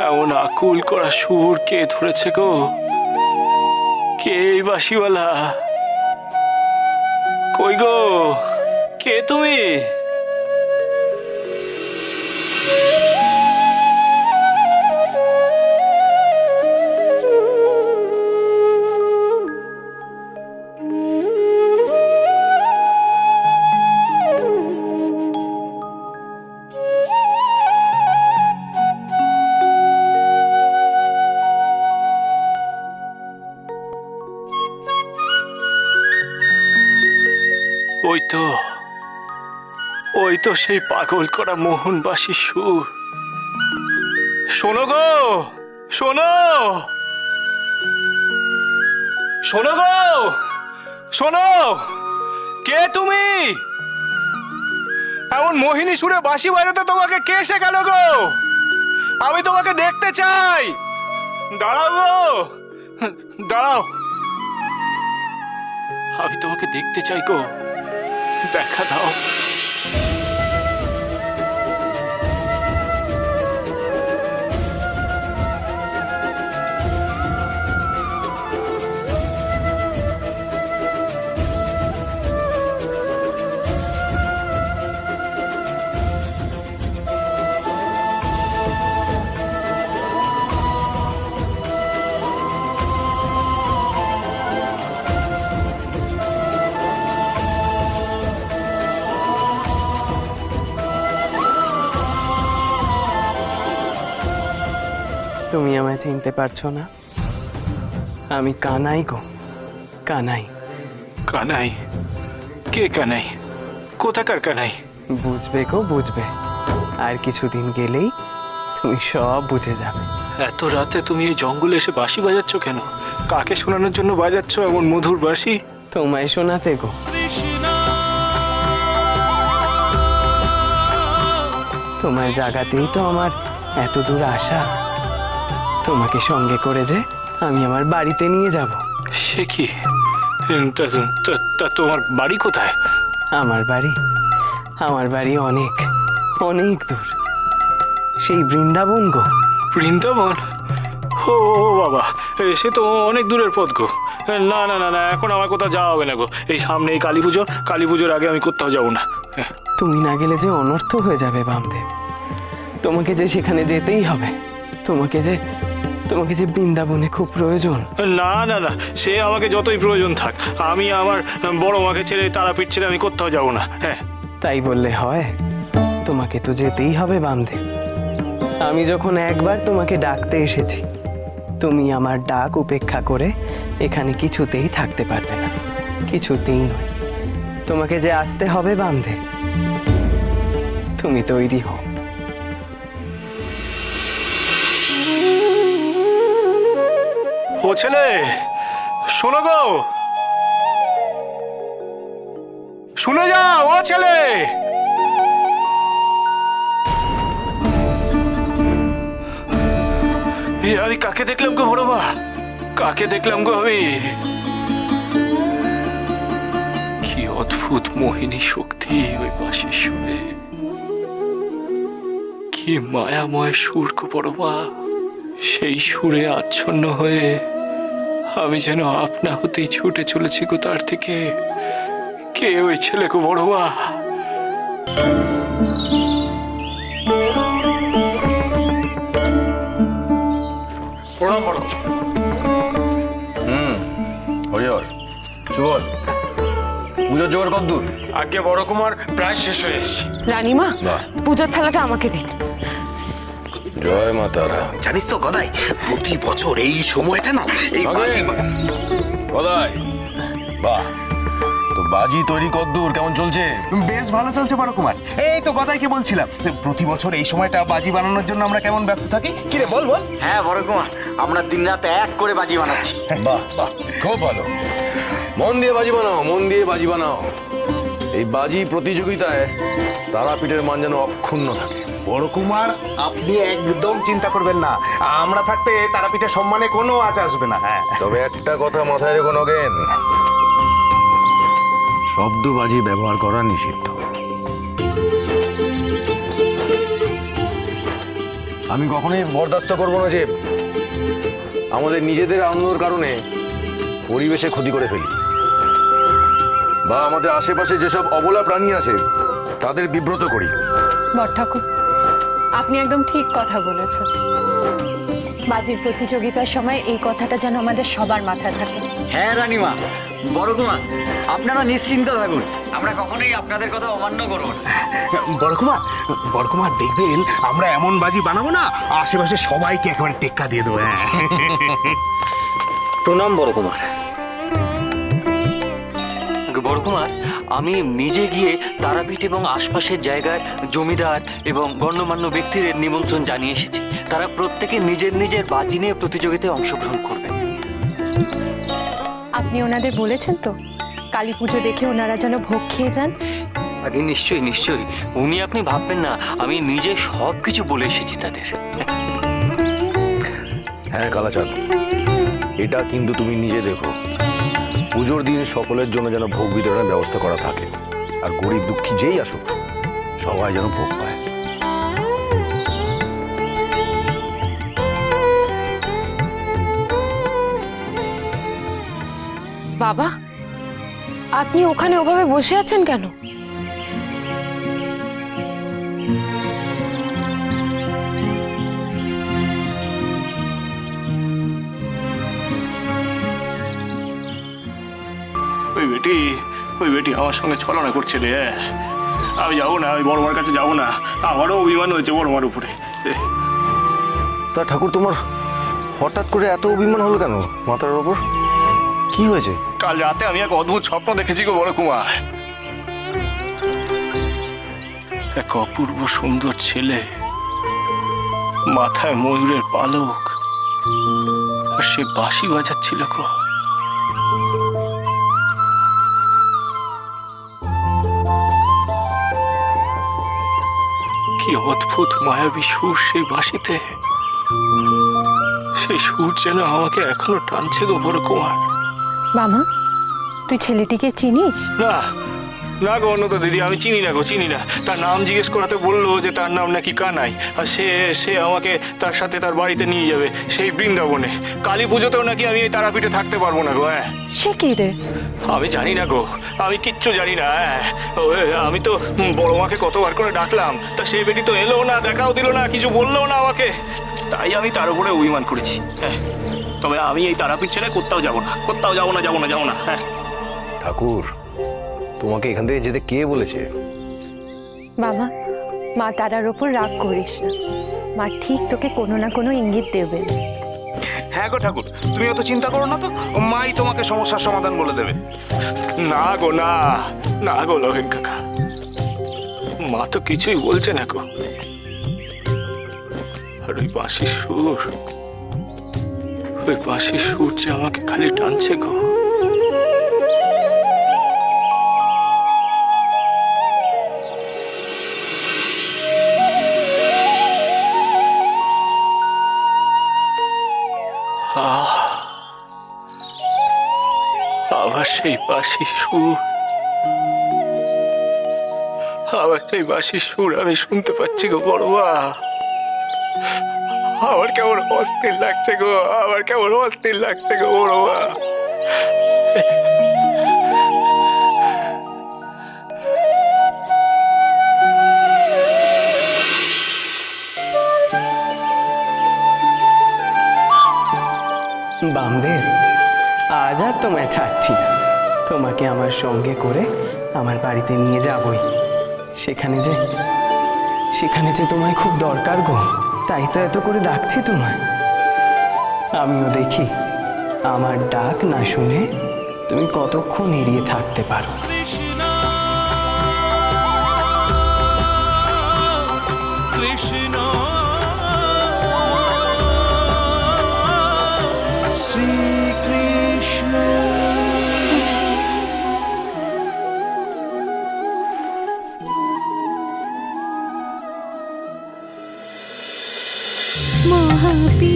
এমন আকুল করা সুর কে ধরেছে গো? কে এই বাঁশিওয়ালা? কই গো, কে তুমি? ওই তো সেই পাগল করা মোহনবাসীর সুর। শোনো গো, শোনো, শোনো গো, শোনো, কে তুমি? এমন মোহিনী সুরে বাঁশি বাজাতে তোমাকে কে শেখালো গো? আমি তোমাকে দেখতে চাই। দাঁড়াও গো, দাঁড়াও, আমি তোমাকে দেখতে চাই গো, দেখা দাও। তুমি আমায় চিনতে পারছো না? আমি কানাই গো, কানাই। কানাই? কে কানাই? কোথাকার কানাই? বুঝবে গো, বুঝবে। আর কিছুদিন গেলেই তুমি সব বুঝে যাবে। এত রাতে তুমি এই জঙ্গলে এসে বাঁশি বাজাচ্ছ কেন? কাকে শোনানোর জন্য বাজাচ্ছ এমন মধুর বাঁশি? তোমায় শোনাতে গো। তোমায় জাগাতেই তো আমার এত দূর আসা। তোমাকে সঙ্গে করে যে আমি আমার বাড়িতে নিয়ে যাব। সে কি? তা তোমার বাড়ি কোথায়? আমার বাড়ি অনেক অনেক দূর, সেই বৃন্দাবন গো। বৃন্দাবন? ও বাবা, সে তো অনেক দূরের পথ গো। না না না না, এখন আমার কোথাও যাওয়া হবে না গো। এই সামনে এই কালী পুজো, কালী পুজোর আগে আমি কোথাও যাবো না। তুমি না গেলে যে অনর্থ হয়ে যাবে বামদেব। তোমাকে যে সেখানে যেতেই হবে। তোমাকে যে বৃন্দাবনে খুব প্রয়োজন। না না না, সে আমাকে যতই প্রয়োজন থাক, আমি আমার বড় মাকে ছেড়ে, তারাপীঠ ছেড়ে আমি কোথাও যাবো না। হ্যাঁ, তাই বললে হয়? তোমাকে তো যেতেই হবে বামদেব। আমি যখন একবার তোমাকে ডাকতে এসেছি, তুমি আমার ডাক উপেক্ষা করে এখানে কিছুতেই থাকতে পারবে না, কিছুতেই নয়। তোমাকে যে আসতে হবে বামদেব। তুমি তৈরি হও। ও ছেলে, শোনো গো, শুনে যাও। ও ছেলে, আমি কাকে দেখলাম গো বড় মা? কাকে দেখলাম গো আমি? কি অদ্ভুত মোহিনী শক্তি ওই বাঁশির সুরে! কি মায়াময় সুর গো বড় মা! সেই সুরে আচ্ছন্ন হয়ে আমি যেন আপনা হতেই ছুটে চলেছি গো তার থেকে। কে ওই ছেলে গো বড় মা? প্রণাম বড়। হরিহর, চল। পুজোর জোগাড় কদ্দূর? আগে বড় কুমার, প্রায় শেষ হয়ে এসেছি। রানীমা, বাহ। পূজার থালাটা আমাকে দিন। জয় মা তারা। জানিস তো গদাই, প্রতি বছর এই সময়টা না এই বাজি গদাই, বাহ, তো বাজি তৈরি কদ্দূর, কেমন চলছে? বেশ ভালো চলছে বড় কুমার। এই তো গদাইকে বলছিলাম, প্রতি বছর এই সময়টা বাজি বানানোর জন্য আমরা কেমন ব্যস্ত থাকি। কি রে, বল বল। হ্যাঁ বড় কুমার, আমরা দিনরাত এক করে বাজি বানাচ্ছি। বাহ বাহ, খুব ভালো। মন দিয়ে বাজি বানাও, মন দিয়ে বাজি বানাও। এই বাজি প্রতিযোগিতায় তারাপীঠের মান যেন অক্ষুণ্ণ থাকে। বড় কুমার, আপনি একদম চিন্তা করবেন না। আমরা থাকতে তারাপীঠের সম্মানে কোনো আঁচ আসবে না। হ্যাঁ, তবে একটা কথা মাথায় রেখো নগেন, শব্দবাজি ব্যবহার করা নিষিদ্ধ। আমি কখনোই বরদাস্ত করবো না যে আমাদের নিজেদের আনন্দের কারণে পরিবেশে ক্ষতি করে ফেলি, বা আমাদের আশেপাশে যেসব অবলা প্রাণী আছে তাদের বিব্রত করি। বড় ঠাকুর, আপনি একদম ঠিক কথা বলেছেন। বাজির প্রতিযোগিতার সময় এই কথাটা যেন আমাদের সবার মাথায় থাকে। হ্যাঁ রানীমা, বড়কুমা, আপনারা নিশ্চিন্ত থাকুন, আমরা কখনোই আপনাদের কথা অমান্য করব না। বড় কুমার দেখবেন আমরা এমন বাজি বানাবো না, আশেপাশে সবাইকে একেবারে টেক্কা দিয়ে দেবো। হ্যাঁ, প্রণাম বড়কুমার। বড়কুমার, আমি নিজে গিয়ে তারাপীঠ এবং আশপাশের জায়গায় জমিদার এবং গণ্যমান্য ব্যক্তিদের নিমন্ত্রণ জানিয়ে এসেছি। তারা প্রত্যেকে নিজের নিজের বাজি নিয়ে প্রতিযোগিতায় অংশগ্রহণ করবে। আপনি ওনাদের বলেছেন তো কালী পুজো দেখে ওনারা যেন ভোগ খেয়ে যান? আগে নিশ্চয়ই নিশ্চয়ই, উনি আপনি ভাববেন না, আমি নিজে সব কিছু বলে এসেছি তাদের। হ্যাঁ কালাচাঁদ, এটা কিন্তু তুমি নিজে দেখো, পুজোর দিন সকলের জন্য যেন ভোগ বিতরণের ব্যবস্থা করা থাকে, আর গরিব দুঃখী যেই আসুক সবাই যেন ভোগ পায়। বাবা, আপনি ওখানে ওভাবে বসে আছেন কেন? ওই বেটি আমার সঙ্গে ছলনা করছে রে। আমি যাবো না, ওই বড় মার কাছে যাবো না। আমারও অভিমান হয়েছে বড় মার উপরে। তা ঠাকুর, তোমার হঠাৎ করে এত অভিমান হলো কেন মাথার ওপর? কি হয়েছে? কাল রাতে আমি এক অদ্ভুত স্বপ্ন দেখেছি গো বড় কুমার। এক অপূর্ব সুন্দর ছেলে, মাথায় ময়ূরের পালক, আর সে বাঁশি বাজাচ্ছিল গো। কি অদ্ভুত মায়াবী সুর সেই বাঁশিতে। সেই সুর যেন আমাকে এখনো টানছে গো বড় কুমার। মামা, তুই ছেলেটিকে চিনিস? না না গো অন্যতা দিদি, আমি চিনি না গো, চিনি না। তার নাম জিজ্ঞেস করাতে বললো যে তার নাম নাকি কানাই, আর সে আমাকে তার সাথে তার বাড়িতে নিয়ে যাবে, সেই বৃন্দাবনে। কালী পুজোতেও নাকি আমি এই তারাপীঠে থাকতে পারবো না গো। হ্যাঁ, সে কি রে? আমি জানি না গো, আমি কিচ্ছু জানি না। হ্যাঁ, আমি তো বড় মাকে কতবার করে ডাকলাম, তা সেই বেটি তো এলো না, দেখাও দিল না, কিছু বললো না আমাকে। তাই আমি তার উপরে অভিমান করেছি। হ্যাঁ, তবে আমি এই তারাপীঠ ছেড়ে কোথাও যাবো না, কোথাও যাবো না, যাবো না, যাবো না। হ্যাঁ ঠাকুর, তোমাকে এখান থেকে যেতে কে বলেছে? বাবা, মা তারার ওপর রাগ করিস না, মা ঠিক তোকে কোনো না কোনো ইঙ্গিত দেবে। হ্যাঁ গো ঠাকুর, তুমি অত চিন্তা করো না তো, মাই তোমাকে সমস্যার সমাধান বলে দেবে। না গো, না না গো লগেন কাকা, মা তো কিছুই বলছে না গো। আর ওই বাঁশির সুর, ওই বাঁশির সুর যে আমাকে খালি টানছে গো। আবার সেই বাঁশির সুর, আবার সেই বাঁশির সুর আমি শুনতে পাচ্ছি গো বড়বা। আমার কেমন অস্থির লাগছে গো, আমার কেমন অস্থির লাগছে গো বড়বা। বামদেব, আজ আর তোমায় ছাড়ছি না, তোমাকে আমার সঙ্গে করে আমার বাড়িতে নিয়ে যাবই। সেখানে যে তোমায় খুব দরকার গো, তাই তো এত করে ডাকছি তোমায়। আমিও দেখি আমার ডাক না শুনে তুমি কতক্ষণ এড়িয়ে থাকতে পারো। কৃষ্ণ শ্রীকৃষ্ণ মহাবীর